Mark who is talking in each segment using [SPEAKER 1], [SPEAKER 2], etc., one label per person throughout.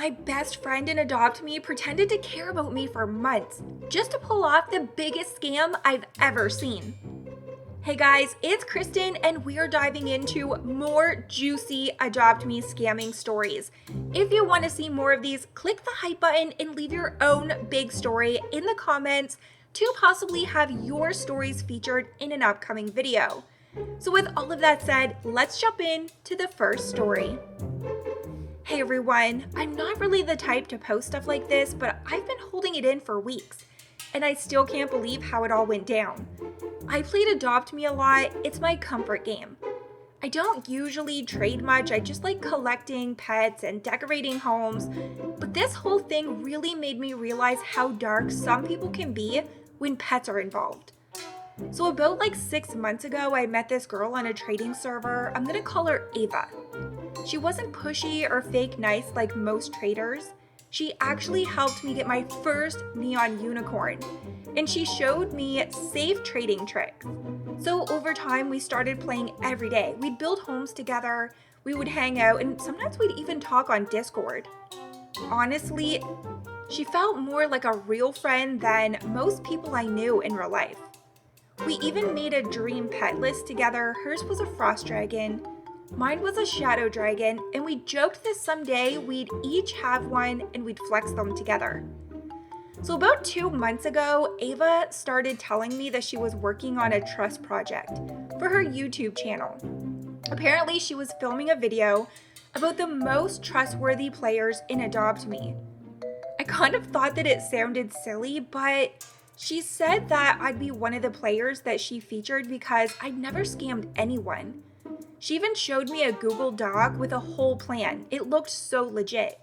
[SPEAKER 1] My best friend and Adopt Me pretended to care about me for months just to pull off the biggest scam I've ever seen. Hey guys, it's Krystin and we are diving into more juicy Adopt Me scamming stories. If you want to see more of these, click the hype button and leave your own big story in the comments to possibly have your stories featured in an upcoming video. So with all of that said, let's jump in to the first story. Hey everyone, I'm not really the type to post stuff like this, but I've been holding it in for weeks, and I still can't believe how it all went down. I played Adopt Me a lot. It's my comfort game. I don't usually trade much. I just like collecting pets and decorating homes, but this whole thing really made me realize how dark some people can be when pets are involved. So about like 6 months ago, I met this girl on a trading server. I'm gonna call her Ava. She wasn't pushy or fake nice like most traders. She actually helped me get my first neon unicorn, and she showed me safe trading tricks. So over time, we started playing every day. We'd build homes together, we would hang out, and sometimes we'd even talk on Discord. Honestly, she felt more like a real friend than most people I knew in real life. We even made a dream pet list together. Hers was a frost dragon. Mine was a shadow dragon, and we joked that someday we'd each have one and we'd flex them together. So about 2 months ago, Ava started telling me that she was working on a trust project for her YouTube channel. Apparently, she was filming a video about the most trustworthy players in Adopt Me. I kind of thought that it sounded silly, but she said that I'd be one of the players that she featured because I'd never scammed anyone. She even showed me a Google Doc with a whole plan. It looked so legit.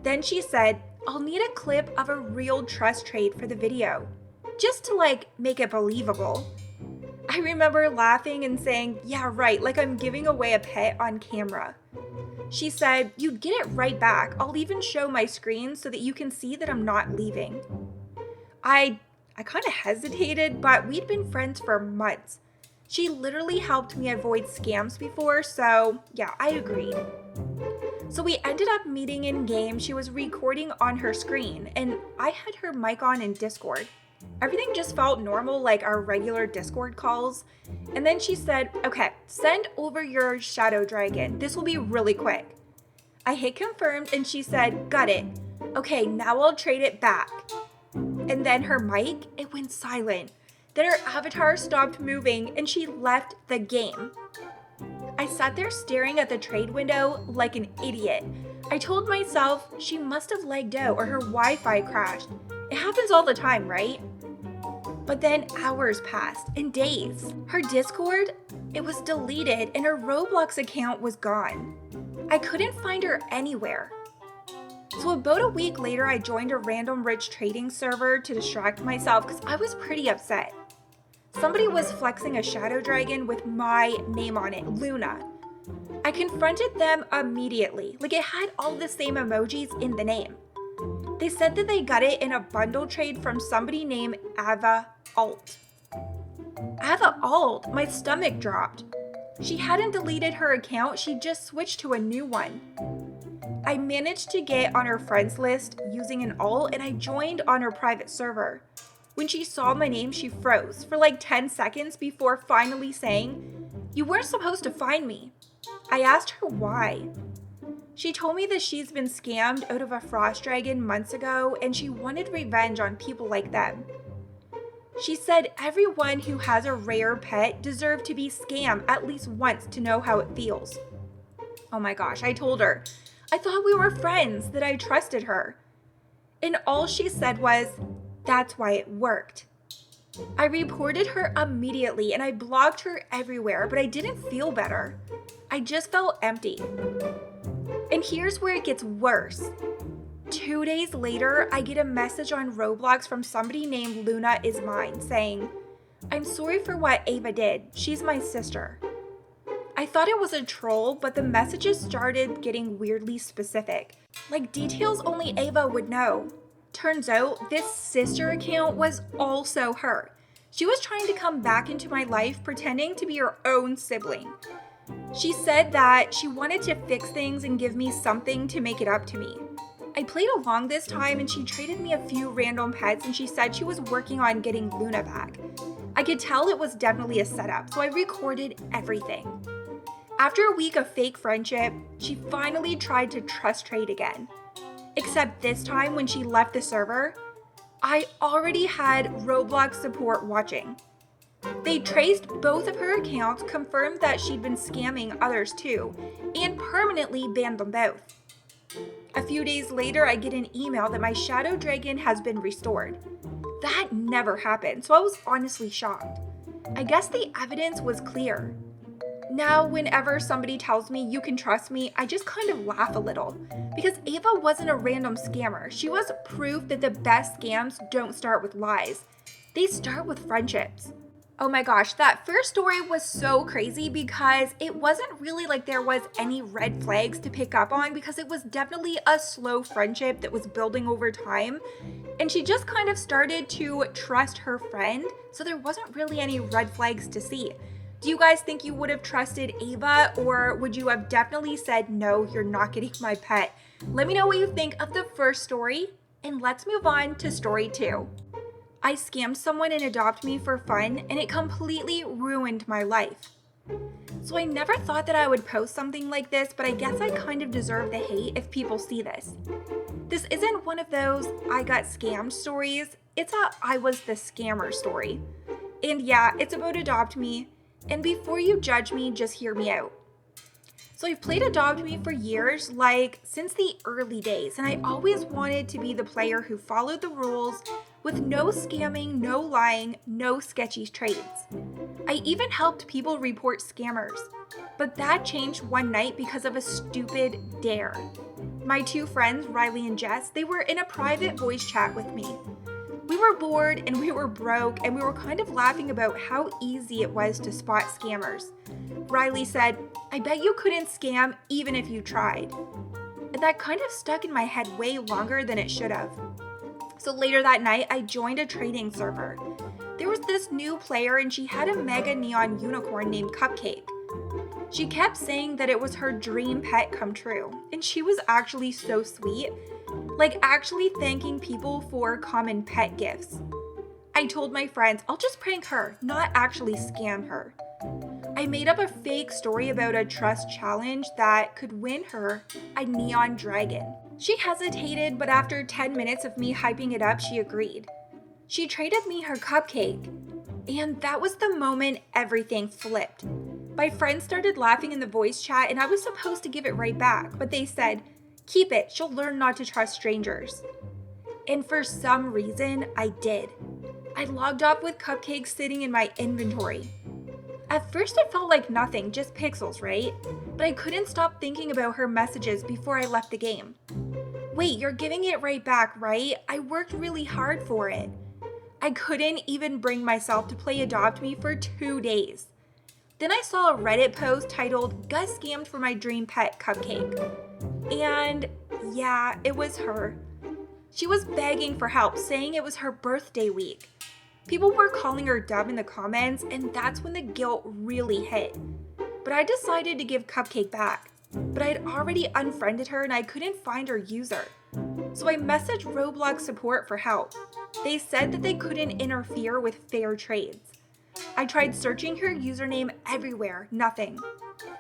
[SPEAKER 1] Then she said, I'll need a clip of a real trust trade for the video, just to make it believable. I remember laughing and saying, yeah, right, like I'm giving away a pet on camera. She said, you'd get it right back. I'll even show my screen so that you can see that I'm not leaving. I kind of hesitated, but we'd been friends for months. She literally helped me avoid scams before, so yeah, I agreed. So we ended up meeting in game. She was recording on her screen, and I had her mic on in Discord. Everything just felt normal, like our regular Discord calls. And then she said, okay, send over your shadow dragon. This will be really quick. I hit confirmed, and she said, got it. Okay, now I'll trade it back. And then her mic, it went silent. Then her avatar stopped moving and she left the game. I sat there staring at the trade window like an idiot. I told myself she must have lagged out or her Wi-Fi crashed. It happens all the time, right? But then hours passed and days. Her Discord, it was deleted and her Roblox account was gone. I couldn't find her anywhere. So about a week later, I joined a random rich trading server to distract myself because I was pretty upset. Somebody was flexing a shadow dragon with my name on it, Luna. I confronted them immediately, like it had all the same emojis in the name. They said that they got it in a bundle trade from somebody named Ava Alt. Ava Alt, my stomach dropped. She hadn't deleted her account, she just switched to a new one. I managed to get on her friends list using an alt and I joined on her private server. When she saw my name, she froze for like 10 seconds before finally saying, you weren't supposed to find me. I asked her why. She told me that she's been scammed out of a frost dragon months ago and she wanted revenge on people like them. She said everyone who has a rare pet deserved to be scammed at least once to know how it feels. Oh my gosh, I told her. I thought we were friends, that I trusted her. And all she said was, that's why it worked. I reported her immediately and I blocked her everywhere, but I didn't feel better. I just felt empty. And here's where it gets worse. 2 days later, I get a message on Roblox from somebody named Luna is mine saying, I'm sorry for what Ava did. She's my sister. I thought it was a troll, but the messages started getting weirdly specific, like details only Ava would know. Turns out this sister account was also her. She was trying to come back into my life pretending to be her own sibling. She said that she wanted to fix things and give me something to make it up to me. I played along this time and she traded me a few random pets and she said she was working on getting Luna back. I could tell it was definitely a setup, so I recorded everything. After a week of fake friendship, she finally tried to trust trade again. Except this time when she left the server, I already had Roblox support watching. They traced both of her accounts, confirmed that she'd been scamming others too, and permanently banned them both. A few days later, I get an email that my shadow dragon has been restored. That never happened, so I was honestly shocked. I guess the evidence was clear. Now, whenever somebody tells me you can trust me, I just kind of laugh a little. Because Ava wasn't a random scammer. She was proof that the best scams don't start with lies. They start with friendships. Oh my gosh, that first story was so crazy because it wasn't really like there was any red flags to pick up on because it was definitely a slow friendship that was building over time. And she just kind of started to trust her friend, so there wasn't really any red flags to see. Do you guys think you would have trusted Ava, or would you have definitely said, no, you're not getting my pet? Let me know what you think of the first story, and let's move on to story 2. I scammed someone and adopted me for fun, and it completely ruined my life. So I never thought that I would post something like this, but I guess I kind of deserve the hate if people see this. This isn't one of those I got scammed stories, it's a I was the scammer story. And yeah, it's about Adopt Me, and before you judge me, just hear me out. So I've played Adopt Me for years, like since the early days, and I always wanted to be the player who followed the rules with no scamming, no lying, no sketchy trades. I even helped people report scammers, but that changed one night because of a stupid dare. My 2 friends, Riley and Jess, they were in a private voice chat with me. We were bored and we were broke and we were kind of laughing about how easy it was to spot scammers. Riley said, "I bet you couldn't scam even if you tried." And that kind of stuck in my head way longer than it should have. So later that night, I joined a trading server. There was this new player and she had a mega neon unicorn named Cupcake. She kept saying that it was her dream pet come true, and she was actually so sweet, like actually thanking people for common pet gifts. I told my friends, I'll just prank her, not actually scam her. I made up a fake story about a trust challenge that could win her a neon dragon. She hesitated, but after 10 minutes of me hyping it up, she agreed. She traded me her cupcake, and that was the moment everything flipped. My friends started laughing in the voice chat, and I was supposed to give it right back, but they said, "Keep it, she'll learn not to trust strangers." And for some reason, I did. I logged off with cupcakes sitting in my inventory. At first it felt like nothing, just pixels, right? But I couldn't stop thinking about her messages before I left the game. Wait, you're giving it right back, right? I worked really hard for it. I couldn't even bring myself to play Adopt Me for 2 days. Then I saw a Reddit post titled, "Got scammed for my dream pet cupcake." And yeah, it was her. She was begging for help, saying it was her birthday week. People were calling her dumb in the comments, and that's when the guilt really hit. But I decided to give Cupcake back. But I'd already unfriended her and I couldn't find her user. So I messaged Roblox support for help. They said that they couldn't interfere with fair trades. I tried searching her username everywhere, nothing.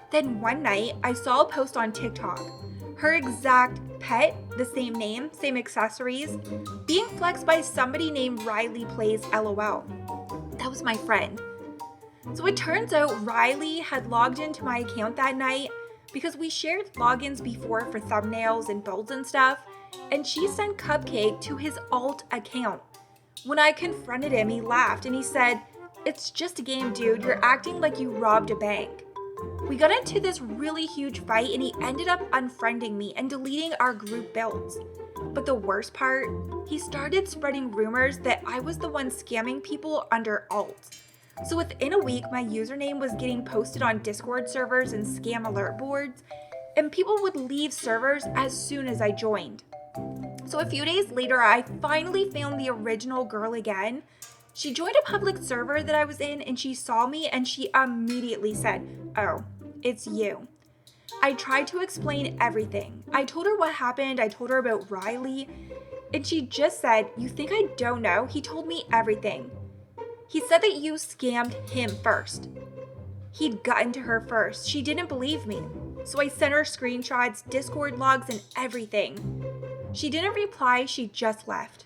[SPEAKER 1] Then one night, I saw a post on TikTok. Her exact pet, the same name, same accessories, being flexed by somebody named Riley Plays LOL. That was my friend. So it turns out Riley had logged into my account that night because we shared logins before for thumbnails and builds and stuff, and she sent Cupcake to his alt account. When I confronted him, he laughed and he said, "It's just a game, dude. You're acting like you robbed a bank." We got into this really huge fight and he ended up unfriending me and deleting our group builds. But the worst part, he started spreading rumors that I was the one scamming people under alt. So within a week, my username was getting posted on Discord servers and scam alert boards, and people would leave servers as soon as I joined. So a few days later, I finally found the original girl again. She joined a public server that I was in and she saw me and she immediately said, "Oh, it's you. I tried to explain everything. I told her what happened. I told her about Riley. And she just said, "You think I don't know? He told me everything. He said that you scammed him first. He'd gotten to her first. She didn't believe me. So I sent her screenshots, Discord logs, and everything." She didn't reply, she just left.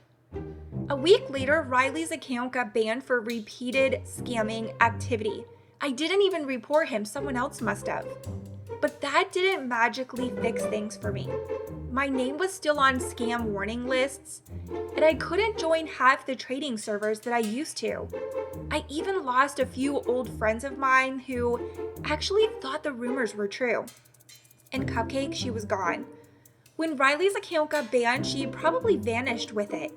[SPEAKER 1] A week later, Riley's account got banned for repeated scamming activity. I didn't even report him, someone else must have. But that didn't magically fix things for me. My name was still on scam warning lists, and I couldn't join half the trading servers that I used to. I even lost a few old friends of mine who actually thought the rumors were true. And Cupcake, she was gone. When Riley's account got banned, she probably vanished with it.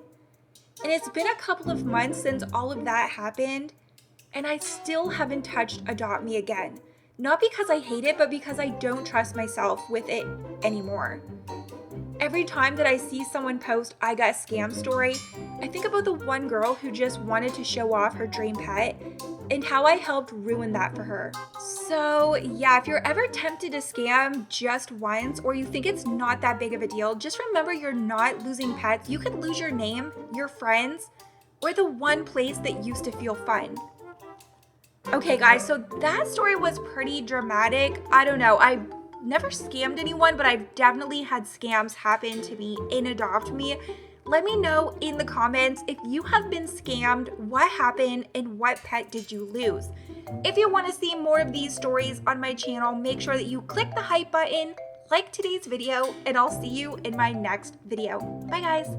[SPEAKER 1] And it's been a couple of months since all of that happened, and I still haven't touched Adopt Me again. Not because I hate it, but because I don't trust myself with it anymore. Every time that I see someone post "I got scam" story, I think about the one girl who just wanted to show off her dream pet and how I helped ruin that for her. So yeah, if you're ever tempted to scam just once, or you think it's not that big of a deal, just remember you're not losing pets. You could lose your name, your friends, or the one place that used to feel fun. Okay guys, so that story was pretty dramatic. I don't know, I've never scammed anyone, but I've definitely had scams happen to me in Adopt Me. Let me know in the comments if you have been scammed, what happened, and what pet did you lose. If you want to see more of these stories on my channel, make sure that you click the hype button, like today's video, and I'll see you in my next video. Bye guys!